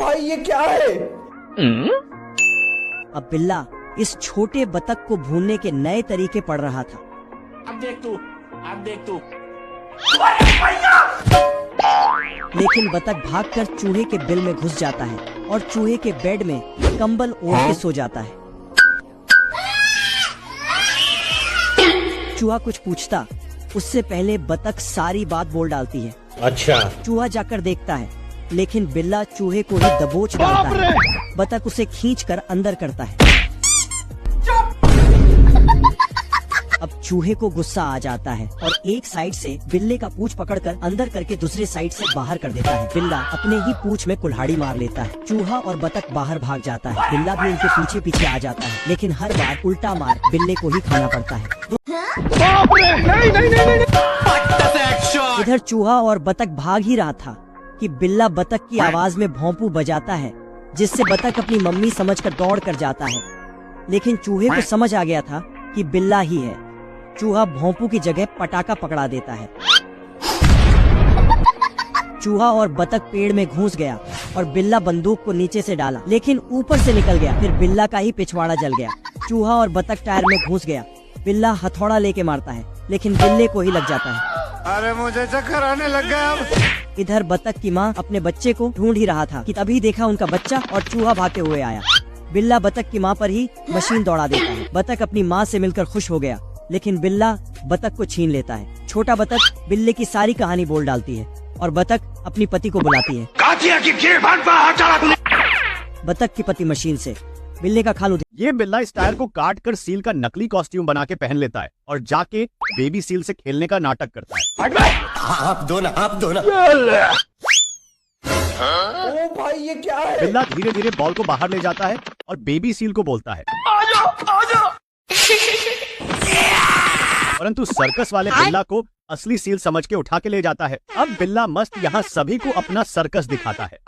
भाई ये क्या है? अब बिल्ला इस छोटे बतख को भूनने के नए तरीके पढ़ रहा था। अब देख तू। लेकिन बतख भागकर चूहे के बिल में घुस जाता है और चूहे के बेड में कंबल ओढ़ के सो जाता है। चूहा कुछ पूछता उससे पहले बतख सारी बात बोल डालती है। अच्छा। चूहा जाकर देखता है लेकिन बिल्ला चूहे को ही दबोच डालता है। बतख उसे खींचकर अंदर करता है। अब चूहे को गुस्सा आ जाता है और एक साइड से बिल्ले का पूंछ पकड़कर अंदर करके दूसरे साइड से बाहर कर देता है। बिल्ला अपने ही पूंछ में कुल्हाड़ी मार लेता है। चूहा और बतख बाहर भाग जाता है। बिल्ला भी उनके पीछे पीछे आ जाता है लेकिन हर बार उल्टा मार बिल्ले को ही खाना पड़ता है। इधर चूहा और बतख भाग ही रहा था कि बिल्ला बतख की आवाज में भौंपू बजाता है जिससे बतख अपनी मम्मी समझकर दौड़ कर जाता है। लेकिन चूहे को समझ आ गया था कि बिल्ला ही है। चूहा भौंपू की जगह पटाखा पकड़ा देता है। चूहा और बतख पेड़ में घुस गया और बिल्ला बंदूक को नीचे से डाला लेकिन ऊपर से निकल गया। फिर बिल्ला का ही पिछवाड़ा जल गया। चूहा और बतख टायर में घुस गया। बिल्ला हथौड़ा लेके मारता है लेकिन बिल्ले को ही लग जाता है। अरे मुझे चक्कर आने लग गया अब। इधर बतख की माँ अपने बच्चे को ढूंढ ही रहा था कि तभी देखा उनका बच्चा और चूहा भागते हुए आया। बिल्ला बतख की माँ पर ही मशीन दौड़ा देता है। बतख अपनी माँ से मिलकर खुश हो गया लेकिन बिल्ला बतख को छीन लेता है। छोटा बतख बिल्ले की सारी कहानी बोल डालती है और बतख अपनी पति को बुलाती है। बतख की पति मशीन से बिल्ले का खाल ये बिल्ला इस टायर को काट कर सील का नकली कॉस्ट्यूम बना के पहन लेता है और जाके बेबी सील से खेलने का नाटक करता है। आप दो ना। ओ भाई ये क्या है? बिल्ला धीरे धीरे बॉल को बाहर ले जाता है और बेबी सील को बोलता है परंतु सर्कस वाले बिल्ला को असली सील समझ के उठा के ले जाता है। अब बिल्ला मस्त यहाँ सभी को अपना सर्कस दिखाता है।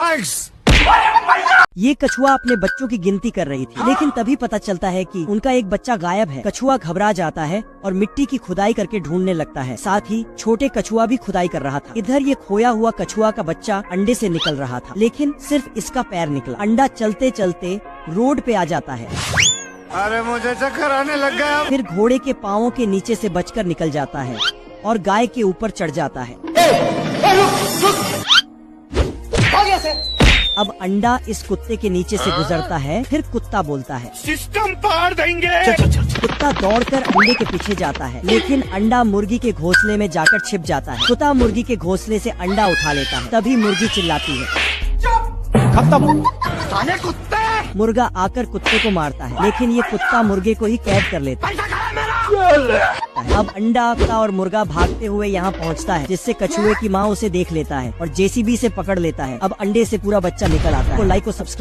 ये कछुआ अपने बच्चों की गिनती कर रही थी लेकिन तभी पता चलता है कि उनका एक बच्चा गायब है। कछुआ घबरा जाता है और मिट्टी की खुदाई करके ढूंढने लगता है। साथ ही छोटे कछुआ भी खुदाई कर रहा था। इधर ये खोया हुआ कछुआ का बच्चा अंडे से निकल रहा था लेकिन सिर्फ इसका पैर निकला। अंडा चलते चलते रोड पे आ जाता है। अरे मुझे चक्कर आने लग गया अब। फिर घोड़े के पाँवों के नीचे से बचकर निकल जाता है और गाय के ऊपर चढ़ जाता है। अब अंडा इस कुत्ते के नीचे से गुजरता है। फिर कुत्ता बोलता है सिस्टम पार देंगे। कुत्ता दौड़कर अंडे के पीछे जाता है लेकिन अंडा मुर्गी के घोंसले में जाकर छिप जाता है। कुत्ता मुर्गी के घोंसले से अंडा उठा लेता है। तभी मुर्गी चिल्लाती है खत्म। मुर्गा आकर कुत्ते को मारता है लेकिन ये कुत्ता मुर्गे को ही कैद कर लेता है। अब अंडा, कुत्ता और मुर्गा भागते हुए यहाँ पहुँचता है जिससे कछुए की माँ उसे देख लेता है और जेसीबी से पकड़ लेता है। अब अंडे से पूरा बच्चा निकल आता है। लाइक और सब्सक्राइब